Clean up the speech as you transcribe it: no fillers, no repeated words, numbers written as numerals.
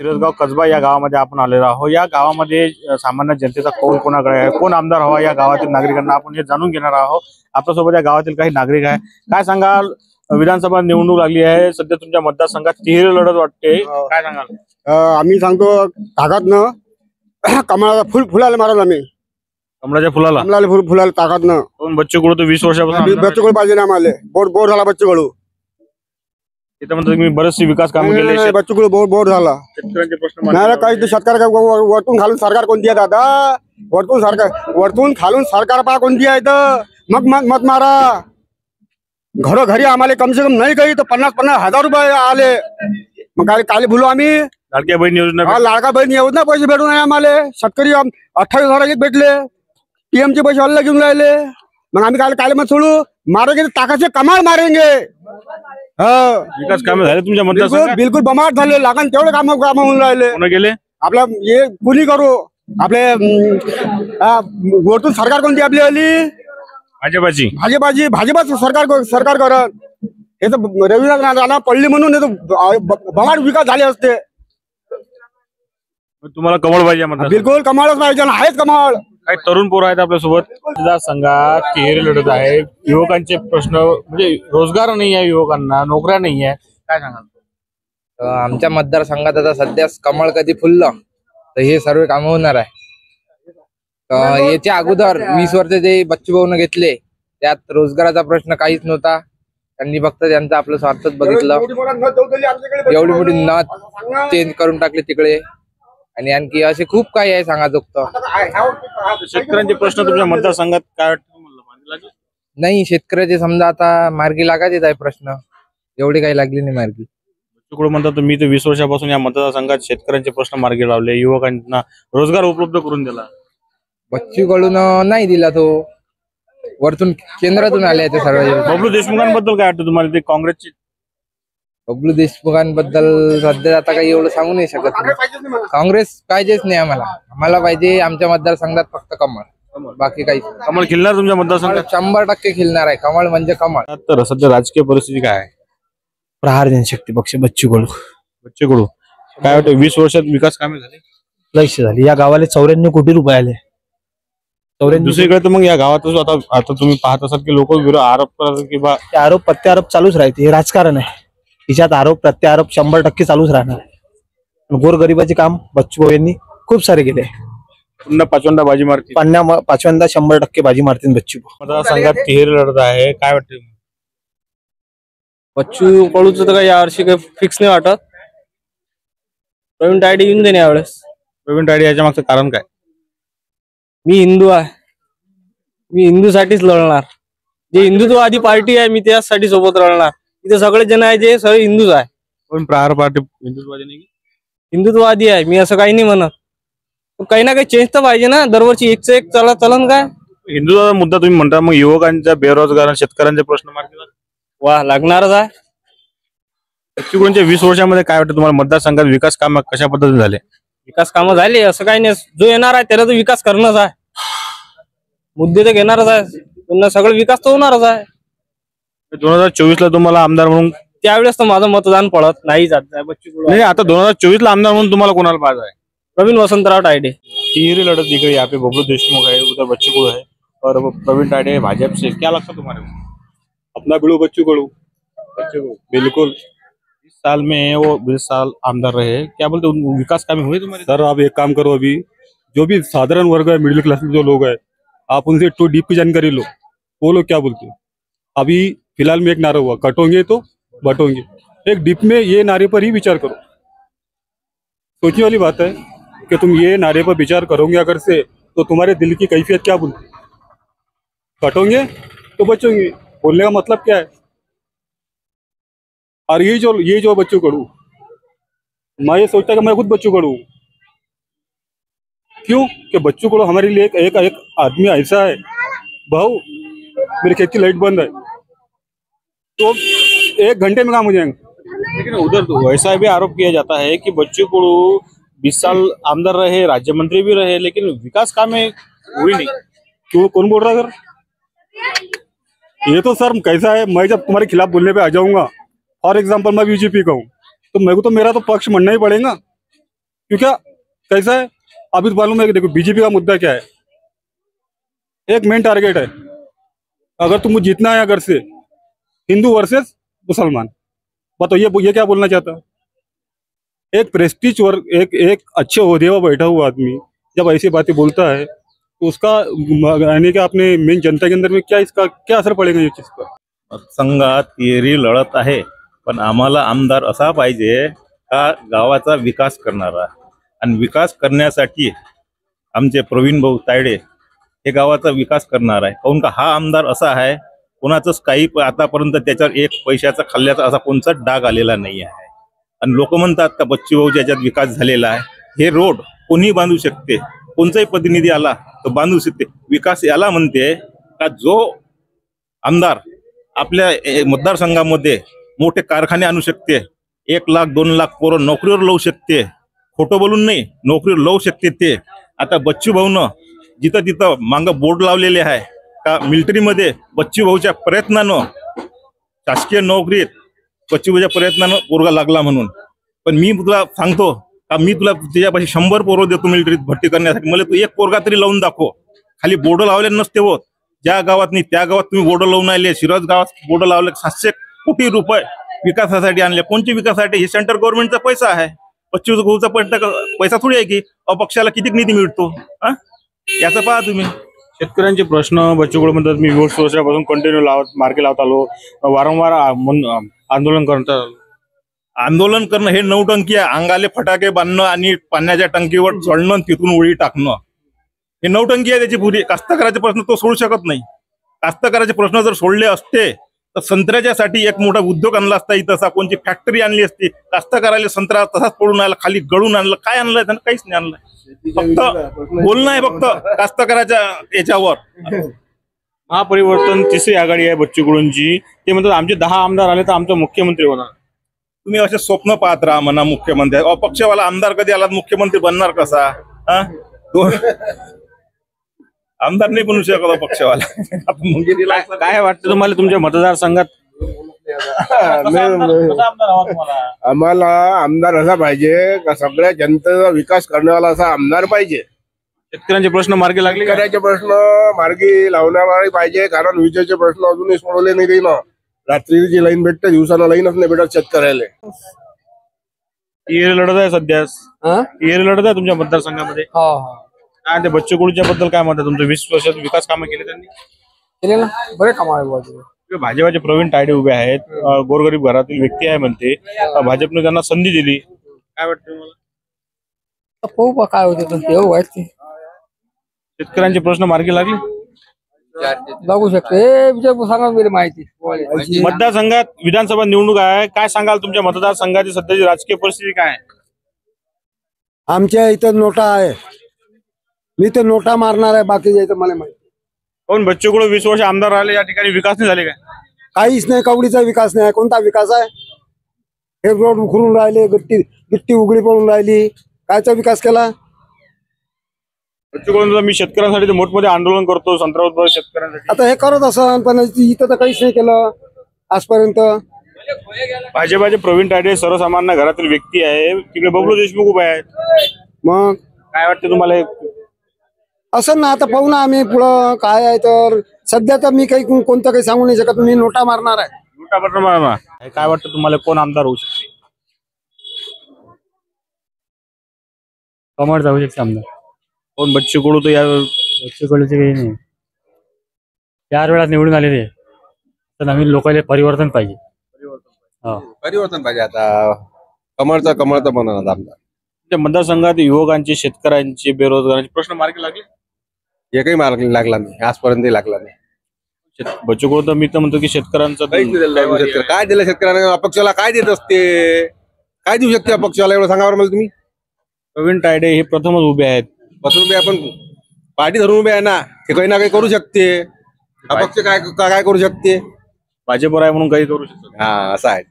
शिरसगाव कसबा या गावामध्ये आपण आलेलो आहोत। या गावामध्ये सामान्य जनतेचा कौल कोणाकडे आहे, कोण आमदार हवा, या गावातील नागरिकांना आपण हे जाणून घेणार आहोत। आपल्यासोबत या गावातील काही नागरिक आहे। काय सांगाल, विधानसभा निवडणूक लागली आहे, सध्या तुमच्या मतदारसंघात तिहेरी लढत वाटते, काय सांगाल? आम्ही सांगतो ताकदनं कमळाला फुलाला मारल आम्ही, कमळाच्या फुलाला फुलाला ताकदनं। कोण बच्चू कडू तर 20 वर्षापासून बच्चू कडू पाहिजे ना आम्हाला, बोर झाला बच्चू कडू। इथं म्हणतो तुम्ही बरेचसे विकास कामं केले, बच्चू कडू बोर झाला। शेतकऱ्यांचे प्रश्न नाही काही शेतकऱ्या वरतून खालून सरकार कोणती आहे दादा, वरतून खालून सरकार पहा कोणती आहे, तर मग मत मारा। घरोघरी आम्हाला कम से कम नाही काही तर 50,000 रुपये आले, मग काय बोलू आम्ही? लाडक्या बहीण योजना, लाडका बहीण योजना पैसे भेटून आहे आम्हाला। शेतकरी 28,000 भेटले, PM चे पैसे अल्ला घेऊन राहिले, मग आम्ही काय मत सोडू? मारेंगे ताकद से कमाल मारेंगे। विकास कामे झाले तुमच्या मतदारसंघात? बिलकुल बमाट झाले, लागण तेवढे काम होऊन राहिले। कोण गेले? आपल्या हे कुणी करू, आपले वरतून सरकार कोणती आपली आली? भाजपाची सरकार करत हे तर रविनाथ राणा पडली म्हणून बमाट विकास झाले असते। तुम्हाला कमळ पाहिजे? बिलकुल कमळच पाहिजे, आहेच कमळ। काही तरुण पोरं आहेत आपल्यासोबत। मतदारसंघात तिहेरी लढत आहे, युवकांचे प्रश्न म्हणजे रोजगार नाही आहे, युवकांना नोकऱ्या नाही आहे, काय सांगाल? आमच्या मतदारसंघात आता सध्या कमळ कधी फुललं तर हे सर्व कामं होणार आहे। याच्या अगोदर 20 वर्ष जे बच्चू भाऊन घेतले त्यात रोजगाराचा प्रश्न काहीच नव्हता, त्यांनी फक्त त्यांचं आपलं स्वार्थच बघितलं। एवढी मोठी नथ चेंज करून टाकली तिकडे, आणि आणखी असे खूप काही आहे सांगाजोगतं। शेतकऱ्यांचे प्रश्न तुमच्या मतदारसंघात काय वाटतं? नाही, शेतकऱ्याचे समजा आता मार्गी लागायचेच आहे प्रश्न, एवढे काही लागले नाही मार्गी। बच्चू म्हणतात मी तर 20 वर्षापासून या मतदारसंघात शेतकऱ्यांचे प्रश्न मार्गी लावले, युवकांना रोजगार उपलब्ध करून दिला। बच्चू कडून नाही दिला, तो वरतून केंद्रातून आले ते सर्व। बबलू देशमुखांबद्दल काय वाटतं तुम्हाला? ते काँग्रेसचे बबलू देशमुखांबद्दल सध्या आता काही एवढं सांगू नाही शकत नाही। काँग्रेस पाहिजेच नाही आम्हाला, आम्हाला पाहिजे आमच्या मतदारसंघात फक्त कमळ, बाकी काही। कमळ खिलणार तुमच्या मतदारसंघात? 100% खिलणार आहे, कमळ म्हणजे कमळ। तर सध्या राजकीय परिस्थिती काय आहे? प्रहार जनशक्ती पक्ष बच्चू कडू काय वाटतं, 20 वर्षात विकास कामे झाले? लक्ष झाली। या गावाला 94 कोटी रुपये आले। दुसरीकडे तर मग या गावातच आता तुम्ही पाहत असाल की लोक आरोप करतात की बा आरोप प्रत्यारोप चालूच राहते, हे राजकारण आहे, तिच्यात आरोप प्रत्यारोप 100% चालूच राहणार। गोरगरिबाचे काम बच्चू भाऊ यांनी खूप सारे केले, पुन्हा पाचवंदा बाजी मारतील, पाचव्यांदा 100% बाजी मारतील बच्चू भाऊ। मतदारसंघात तिहेरी लढत आहे, काय वाटतं? बच्चू कडूचं तर काही यावर्षी काही फिक्स नाही वाटत, प्रवीण तायडे येऊन दे यावेळेस। प्रवीण तायडे याच्या मागचं कारण काय? मी हिंदू आहे, मी हिंदूसाठीच लढणार। जे हिंदुत्ववादी पार्टी आहे मी त्यासाठी सोबत लढणार। इथे सगळे जण आहे जे सगळे हिंदूच आहे। पण प्रहार पार्टी हिंदुत्ववादी नाही? हिंदुत्ववादी आहे, मी असं काही नाही म्हणत। काही ना काही चेंज तर पाहिजे ना, दरवर्षी एकचं एक चलन काय? हिंदुत्वाचा मुद्दा तुम्ही म्हणता, मग युवकांच्या बेरोजगार शेतकऱ्यांचे प्रश्न मार्गी वा लागणारच आहे। बच्चूकडूंच्या 20 वर्षामध्ये काय वाटतं तुम्हाला, मतदारसंघात विकास काम कशा पद्धतीने झाले? विकास कामं झाले असं काही नाही, जो येणार आहे त्याला तर विकास करणंच आहे, मुद्दे तर घेणारच आहे, पुन्हा सगळं विकास तर होणारच आहे। 2024 ला तुम्हाला आमदार म्हणून त्यावेळेस तर माझं मतदान पडत नाही जात आहे बच्चू कडू। नहीं, आता 2024 ला आमदार म्हणून तुम्हाला कोणाला पाहिजे आहे? प्रवीण वसंतराव तायडे। तिहेरी लड़त दिख रही है, यहाँ पे बबलू देशमुख है, उधर बच्चू कडू है और प्रवीण तायडे भाजपा से। क्या लगता है तुम्हारे को? अपना बच्चू कडू बिल्कुल। 20 साल में वो 20 साल आमदार रहे, क्या बोलते विकास काम हुए तुम्हारे? सर आप एक काम करो, अभी जो भी साधारण वर्ग है, मिडिल क्लास में जो लोग है, आप उनसे टू डीप की जानकारी लो, वो लोग क्या बोलते हैं। अभी फिलहाल में एक नारा हुआ, कटोगे तो बटोगे, एक डीप में ये नारे पर ही विचार करो। सोचने वाली बात है कि तुम ये नारे पर विचार करोगे अगर से, तो तुम्हारे दिल की कैफियत क्या बोलती है? कटोगे तो बचोगे, बोलने का मतलब क्या है? और ये जो बच्चू कडू, मैं ये सोचता कि मैं खुद बच्चू कडू। क्यों कि बच्चू कडू हमारे लिए एक आदमी ऐसा है, भाऊ मेरे खेत की लाइट बंद है तो 1 घंटे में काम हो जाएंगे। लेकिन उधर तो वैसा भी आरोप किया जाता है कि बच्चू कडू 20 साल आमदार रहे, राज्य मंत्री भी रहे, लेकिन विकास काम हुई नहीं। क्यों, कौन बोल रहा है सर? ये तो सर कैसा है, मैं जब तुम्हारे खिलाफ बोलने पे आ जाऊंगा, फॉर एग्जाम्पल मैं बीजेपी का हूँ, तो मेरे को तो मेरा तो पक्ष मानना ही पड़ेगा। क्योंकि कैसा है, अभी तो मालूम है कि देखो बीजेपी का मुद्दा क्या है, एक मेन टारगेट है, अगर तुमको जीतना है घर से, हिंदू वर्सेस मुसलमान। बताओ ये क्या बोलना चाहता है? एक प्रेस्टीज वर्ग, एक अच्छे ओहदे पर बैठा हुआ आदमी जब ऐसी बातें बोलता है तो उसका यानी कि अपने मेन जनता के अंदर में इसका क्या असर पड़ेगा ये चीज पर? संघात तिहेरी लढत आहे, पण आम्हाला आमदार असा पाहिजे का गावाचा विकास करणारा, आणि विकास करण्यासाठी आमचे प्रवीण भाऊ तायडे हे गावाचा विकास करणार आहे. काहून का हा आमदार असा आहे, कोणाचंच काही आतापर्यंत त्याच्यावर एक पैशाचा खाल्ल्याचा असा कोणताच डाग आलेला नाही आहे. आणि लोक म्हणतात का बच्चू भाऊच्या याच्यात विकास झालेला आहे. हे रोड कोणी बांधू शकते, कोणताही प्रतिनिधी आला तर बांधू शकते. विकास याला म्हणते का जो आमदार आपल्या मतदारसंघामध्ये मोठे कारखाने आणू शकते, 1 लाख 2 लाख पोरं नोकरीवर लावू शकते, खोटं बोलून नाही, नोकरीवर लावू शकते. ते आता बच्चू भाऊनं जिथं तिथं मागं बोर्ड लावलेले आहे का मिलिटरीमध्ये बच्चू भाऊच्या प्रयत्नानं, शासकीय नोकरीत बच्चू भाऊच्या प्रयत्नानं पोरगा लागला म्हणून. पण मी तुला सांगतो का मी तुला तुझ्यापाशी 100 पोरं देतो मिलिटरीत भरती करण्यासाठी, मला तू एक पोरगा तरी लावून दाखव. खाली बोर्ड लावले नसते होत, ज्या गावात नाही त्या गावात तुम्ही बोर्ड लावून आले. शिरज गावात बोर्ड लावले, 700 कोटी रुपये विकासासाठी आणले. कोणत्या विकासासाठी? हे सेंट्रल गव्हर्नमेंटचा पैसा आहे. बच्चू भाऊचा पैसा थोडी आहे की अपक्षाला किती निधी मिळतो. याचं पहा तुम्ही. शेतकऱ्यांचे प्रश्न बच्चूकडे म्हणतात मी 20 वर्षापासून कंटिन्यू मार्गी लावत आलो, वारंवार आंदोलन करत आलो. आंदोलन करणं हे नौटंकी आहे. अंगाले फटाके बांधणं आणि पाण्याच्या टंकीवर चढणं, तिथून उडी टाकणं हे नौटंकी आहे त्याची पुरी. कास्तकाराचे प्रश्न तो सोडू शकत नाही. कास्तकाराचे प्रश्न जर सोडले असते तर संत्र्याच्यासाठी एक मोठा उद्योग आणला असता, इथं असा कोणती फॅक्टरी आणली असती. कास्तकाराला संत्रा तसाच पडून आला, खाली गळून आणलं. काय आणलंय त्यानं? काहीच नाही आणलंय. फक्त बोलणं आहे फक्त कास्तकाराच्या याच्यावर. महापरिवर्तन तिसरी आघाडी आहे बच्चूकडूंची. ते म्हणतात आमचे 10 आमदार आले तर आमचा मुख्यमंत्री होणार. तुम्ही असे स्वप्न पाहत राहा म्हणा मुख्यमंत्री. अपक्षवाला आमदार कधी आला मुख्यमंत्री बनणार कसा? आमदार नाही बनू शकत पक्षवाला. काय वाटतं तुम्हाला तुमच्या मतदारसंघात? आम्हाला आमदार असा पाहिजे का सगळ्या जनतेचा विकास करण्यावाला असा आमदार पाहिजे. शेतकऱ्यांचे प्रश्न मार्गी लागले का? शेतकऱ्याचे प्रश्न मार्गी लावणारा पाहिजे, कारण विजेचे प्रश्न अजूनही सोडवले नाही. ना रात्रीची लाईन भेटते, दिवसाला लाईनच नाही भेटत शेतकऱ्याला. तिहेरी लढत आहे सध्या. तिहेरी लढत आहे तुमच्या मतदारसंघामध्ये. काय ते बच्चूकडूच्या बद्दल काय म्हणतात? तुमचं 20 वर्षात विकास कामं केले त्यांनी? केले ना, बरे काम आहे. भाजपाचे प्रवीण तायडे उभे आहेत, गोरगरीब घरातील व्यक्ती आहे म्हणते. भाजपने त्यांना संधी दिली. काय वाटतं तुम्हाला? पाहू काय होते. शेतकऱ्यांचे प्रश्न मार्गी लागले? लागू शकते. सांगा माहिती. मतदारसंघात विधानसभा निवडणूक आहे, काय सांगाल तुमच्या मतदारसंघाची सध्याची राजकीय परिस्थिती काय आहे? आमच्या इथं नोटा आहे, मी तर नोटा मारणार आहे. बाकी इथं मला माहिती. कोण बच्चूकडे 20 वर्ष आमदार राहिले, या ठिकाणी विकास नाही झाले काय? काहीच नाही. कवडीचा विकास नाही. कोणता विकास आहे? हे रोड उखडून राहिले, गिट्टी उघडी पडून राहिली. कायचा विकास केला? बच्चूकडून मी शेतकऱ्यांसाठी मोठमोठे आंदोलन करतो, संत्रा उत्पादक शेतकऱ्यांसाठी. आता हे करत असन, पण इथं तर काहीच नाही केलं आजपर्यंत. भाजपाचे प्रवीण तायडे सर्वसामान्य घरातील व्यक्ती आहे, तिकडे बबलू देशमुख उभे आहेत. मग काय वाटतं तुम्हाला? असं ना, आता पाहू ना आम्ही पुढं काय आहे. तर सध्या तर मी काही कोणतं काही सांगू नाही शकत. मी नोटा मारणार आहे. काय वाटतं तुम्हाला कोण आमदार होऊ शकते? कमळ जाऊ शकते आमदार. कोण? बच्चूकडू तर या बच्चूकडूचे काही नाही. 4 वेळा निवडून आलेले तर नवीन लोकांना परिवर्तन पाहिजे. परिवर्तन पाहिजे. आता कमळचा बनवणार आमदार. मतदारसंघात युवकांचे, शेतकऱ्यांचे, बेरोजगारांचे प्रश्न मार्गी लागले? एकही मार्ग लागला नाही आजपर्यंत. लागला नाही. बच्चूकडू तर मी तर म्हणतो की शेतकऱ्यांचं काय दिलं शेतकऱ्यांना? अपक्षाला काय देत असते? काय देऊ शकते अपक्षाला? एवढं सांगा मला तुम्ही. प्रवीण तायडे हे प्रथमच उभे आहेत. बसून आपण पार्टी धरून उभे आहे ना, ते काही ना काही करू शकते. अपक्ष काय करू शकते? भाजपवर आहे म्हणून काही करू शकतो. हा, असं आहे.